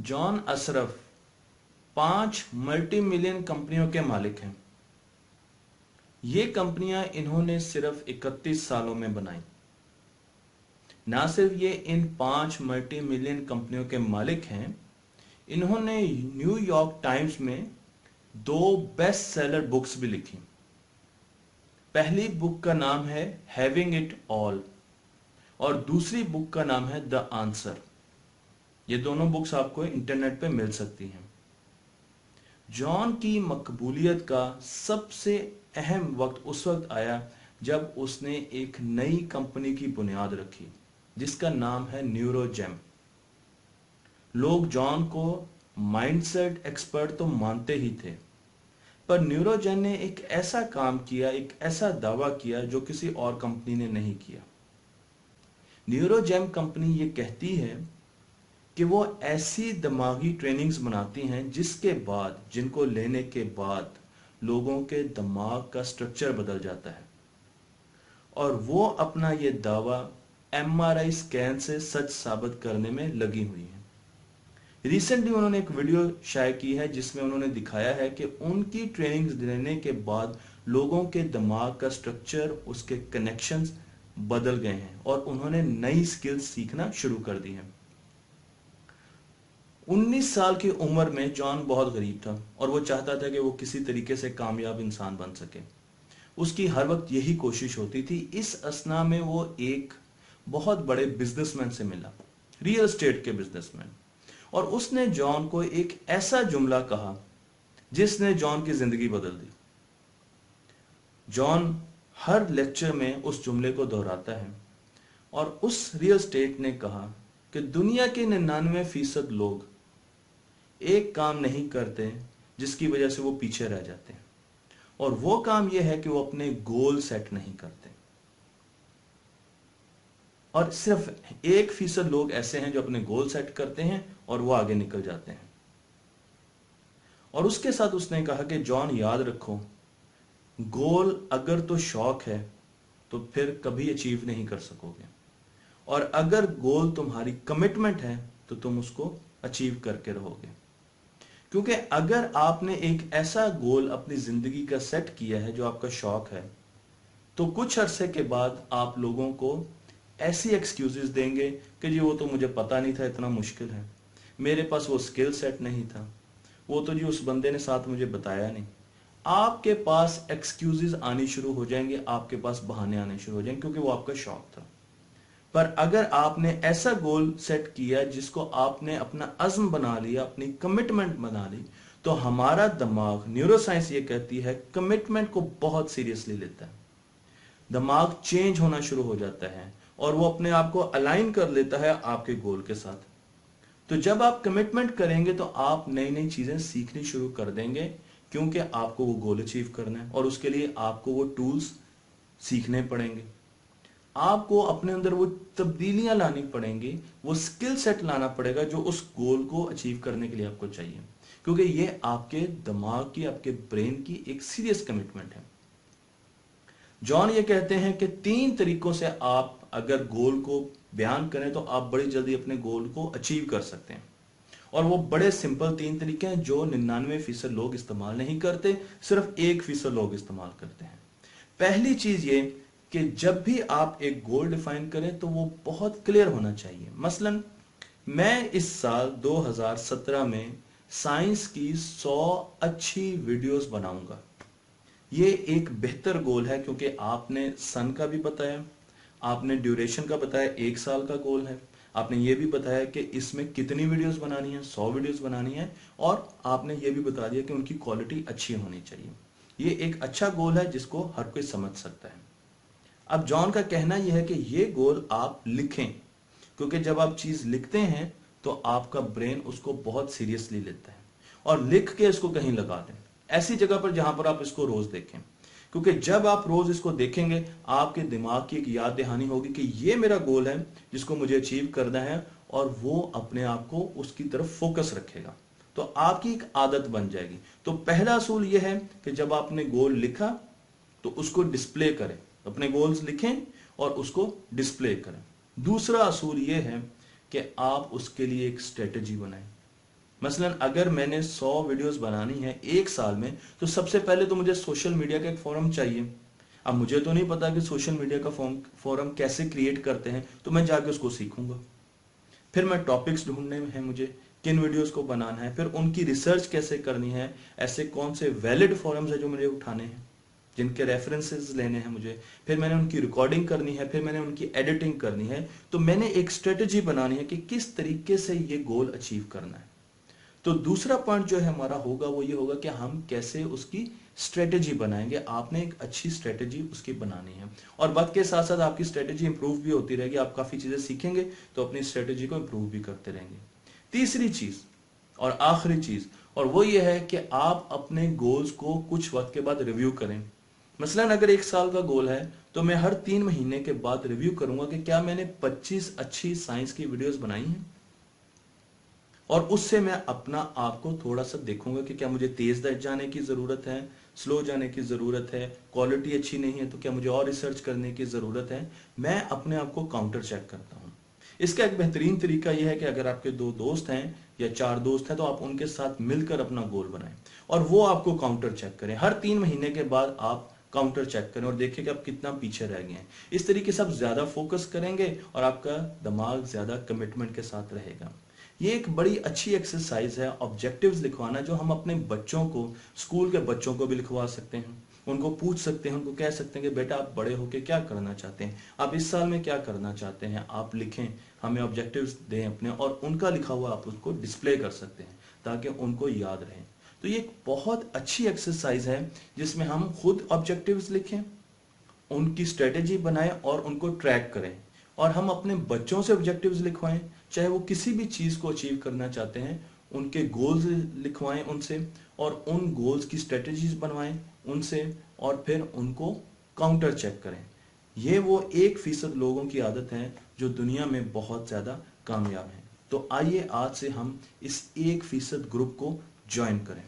John Ashraf 5 multi million कंपनियों के मालिक हैं। ये कंपनियां इन्होंने सिर्फ 31 सालों में बनाई। ना सिर्फ ये इन 5 मल्टी मिलियन कंपनियों के मालिक हैं, इन्होंने न्यूयॉर्क टाइम्स में 2 बेस्ट सेलर बुक्स भी लिखी। पहली बुक का नाम है हैविंग इट ऑल और दूसरी बुक का नाम है द आंसर। ये दोनों बुक्स आपको इंटरनेट पे मिल सकती हैं। जॉन की मकबूलियत का सबसे अहम वक्त उस वक्त आया जब उसने एक नई कंपनी की बुनियाद रखी जिसका नाम है न्यूरोजेम। लोग जॉन को माइंडसेट एक्सपर्ट तो मानते ही थे, पर न्यूरोजेम ने एक ऐसा काम किया, एक ऐसा दावा किया जो किसी और कंपनी ने नहीं किया। न्यूरोजेम कंपनी ये कहती है कि वो ऐसी दिमागी ट्रेनिंग्स बनाती हैं जिनको लेने के बाद लोगों के दिमाग का स्ट्रक्चर बदल जाता है, और वो अपना ये दावा एमआरआई स्कैन से सच साबित करने में लगी हुई है। रिसेंटली उन्होंने एक वीडियो शाये की है जिसमें उन्होंने दिखाया है कि उनकी ट्रेनिंग्स लेने के बाद लोगों के दिमाग का स्ट्रक्चर, उसके कनेक्शंस बदल गए हैं और उन्होंने नई स्किल्स सीखना शुरू कर दी हैं। 19 साल की उम्र में जॉन बहुत गरीब था और वो चाहता था कि वो किसी तरीके से कामयाब इंसान बन सके। उसकी हर वक्त यही कोशिश होती थी। इस असना में वो एक बहुत बड़े बिजनेसमैन से मिला, रियल एस्टेट के बिजनेसमैन, और उसने जॉन को एक ऐसा जुमला कहा जिसने जॉन की जिंदगी बदल दी। जॉन हर लेक्चर में उस जुमले को दोहराता है और उस रियल एस्टेट ने कहा कि दुनिया के 99% लोग एक काम नहीं करते जिसकी वजह से वो पीछे रह जाते हैं, और वो काम यह है कि वो अपने गोल सेट नहीं करते। और सिर्फ 1% लोग ऐसे हैं जो अपने गोल सेट करते हैं और वो आगे निकल जाते हैं। और उसके साथ उसने कहा कि जॉन याद रखो, गोल अगर तो शौक है तो फिर कभी अचीव नहीं कर सकोगे, और अगर गोल तुम्हारी कमिटमेंट है तो तुम उसको अचीव करके रहोगे। क्योंकि अगर आपने एक ऐसा गोल अपनी जिंदगी का सेट किया है जो आपका शौक है, तो कुछ अरसे के बाद आप लोगों को ऐसी एक्सक्यूजेस देंगे कि जी वो तो मुझे पता नहीं था, इतना मुश्किल है, मेरे पास वो स्किल सेट नहीं था, वो तो जी उस बंदे ने साथ मुझे बताया नहीं। आपके पास एक्सक्यूजेस आनी शुरू हो जाएंगे, आपके पास बहाने आने शुरू हो जाएंगे, क्योंकि वो आपका शौक था। पर अगर आपने ऐसा गोल सेट किया जिसको आपने अपना अज़्म बना लिया, अपनी कमिटमेंट बना ली, तो हमारा दिमाग, न्यूरोसाइंस ये कहती है, कमिटमेंट को बहुत सीरियसली लेता है। दिमाग चेंज होना शुरू हो जाता है और वो अपने आप को अलाइन कर लेता है आपके गोल के साथ। तो जब आप कमिटमेंट करेंगे तो आप नई नई चीजें सीखनी शुरू कर देंगे, क्योंकि आपको वो गोल अचीव करना है और उसके लिए आपको वो टूल्स सीखने पड़ेंगे। आपको अपने अंदर वो तब्दीलियां लानी पड़ेंगी, वो स्किल सेट लाना पड़ेगा जो उस गोल को अचीव करने के लिए आपको चाहिए, क्योंकि ये आपके दिमाग की, आपके ब्रेन की एक सीरियस कमिटमेंट है। जॉन ये कहते हैं कि 3 तरीकों से आप अगर गोल को बयान करें तो आप बड़ी जल्दी अपने गोल को अचीव कर सकते हैं, और वो बड़े सिंपल 3 तरीके हैं जो 99% लोग इस्तेमाल नहीं करते, सिर्फ 1% लोग इस्तेमाल करते हैं। पहली चीज ये कि जब भी आप एक गोल डिफाइन करें तो वो बहुत क्लियर होना चाहिए। मसलन मैं इस साल 2017 में साइंस की 100 अच्छी वीडियोस बनाऊंगा। ये एक बेहतर गोल है, क्योंकि आपने सन का भी बताया, आपने ड्यूरेशन का बताया, 1 साल का गोल है, आपने ये भी बताया कि इसमें कितनी वीडियोस बनानी है, 100 वीडियोस बनानी है, और आपने ये भी बता दिया कि उनकी क्वालिटी अच्छी होनी चाहिए। ये एक अच्छा गोल है जिसको हर कोई समझ सकता है। अब जॉन का कहना यह है कि ये गोल आप लिखें, क्योंकि जब आप चीज लिखते हैं तो आपका ब्रेन उसको बहुत सीरियसली लेता है, और लिख के इसको कहीं लगा दें, ऐसी जगह पर जहां पर आप इसको रोज देखें, क्योंकि जब आप रोज इसको देखेंगे आपके दिमाग की एक याद दहानी होगी कि ये मेरा गोल है जिसको मुझे अचीव करना है, और वो अपने आप को उसकी तरफ फोकस रखेगा, तो आपकी एक आदत बन जाएगी। तो पहला असूल यह है कि जब आपने गोल लिखा तो उसको डिस्प्ले करें, अपने गोल्स लिखें और उसको डिस्प्ले करें। दूसरा असूल यह है कि आप उसके लिए एक स्ट्रेटेजी बनाएं। मसलन अगर मैंने 100 वीडियोस बनानी है एक साल में, तो सबसे पहले तो मुझे सोशल मीडिया का एक फोरम चाहिए। अब मुझे तो नहीं पता कि सोशल मीडिया का फोरम कैसे क्रिएट करते हैं, तो मैं जाके उसको सीखूंगा। फिर मैं टॉपिक्स ढूंढने में है मुझे किन वीडियोस को बनाना है, फिर उनकी रिसर्च कैसे करनी है, ऐसे कौन से वैलिड फोरम्स है जो मुझे उठाने हैं, जिनके रेफरेंसेस लेने हैं मुझे, फिर मैंने उनकी रिकॉर्डिंग करनी है, फिर मैंने उनकी एडिटिंग करनी है। तो मैंने एक स्ट्रेटेजी बनानी है कि किस तरीके से ये गोल अचीव करना है। तो दूसरा पॉइंट जो है हमारा होगा वो ये होगा कि हम कैसे उसकी स्ट्रेटेजी बनाएंगे। आपने एक अच्छी स्ट्रेटेजी उसकी बनानी है, और वक्त के साथ साथ आपकी स्ट्रेटेजी इंप्रूव भी होती रहेगी। आप काफी चीजें सीखेंगे तो अपनी स्ट्रेटेजी को इंप्रूव भी करते रहेंगे। तीसरी चीज और आखिरी चीज, और वो ये है कि आप अपने गोल्स को कुछ वक्त के बाद रिव्यू करें। मसलन अगर 1 साल का गोल है तो मैं हर 3 महीने के बाद रिव्यू करूंगा कि क्या मैंने 25 अच्छी साइंस की वीडियोस बनाई हैं, और उससे मैं अपना आप को थोड़ा सा देखूंगा कि क्या मुझे तेज जाने की जरूरत है, स्लो जाने की जरूरत है, क्वालिटी अच्छी नहीं है तो क्या मुझे और रिसर्च करने की जरूरत है। मैं अपने आप को काउंटर चेक करता हूं। इसका एक बेहतरीन तरीका यह है कि अगर आपके 2 दोस्त हैं या 4 दोस्त हैं तो आप उनके साथ मिलकर अपना गोल बनाएं और वो आपको काउंटर चेक करें। हर 3 महीने के बाद आप काउंटर चेक करें और देखें कि आप कितना पीछे रह गए हैं। इस तरीके से आप ज्यादा फोकस करेंगे और आपका दिमाग ज्यादा कमिटमेंट के साथ रहेगा। ये एक बड़ी अच्छी एक्सरसाइज है ऑब्जेक्टिव्स लिखवाना, जो हम अपने बच्चों को, स्कूल के बच्चों को भी लिखवा सकते हैं। उनको पूछ सकते हैं, उनको कह सकते हैं कि बेटा आप बड़े होके क्या करना चाहते हैं, आप इस साल में क्या करना चाहते हैं, आप लिखें, हमें ऑब्जेक्टिव्स दें अपने, और उनका लिखा हुआ आप उसको डिस्प्ले कर सकते हैं ताकि उनको याद रहे। तो ये एक बहुत अच्छी एक्सरसाइज है जिसमें हम खुद ऑब्जेक्टिव्स लिखें, उनकी स्ट्रेटेजी बनाएं और उनको ट्रैक करें, और हम अपने बच्चों से ऑब्जेक्टिव्स लिखवाएं, चाहे वो किसी भी चीज को अचीव करना चाहते हैं, उनके गोल्स लिखवाएं उनसे, और उन गोल्स की स्ट्रेटेजीज बनवाएं उनसे, और फिर उनको काउंटर चेक करें। ये वो 1% लोगों की आदत है जो दुनिया में बहुत ज्यादा कामयाब हैं। तो आइए आज से हम इस 1% ग्रुप को ज्वाइन करें।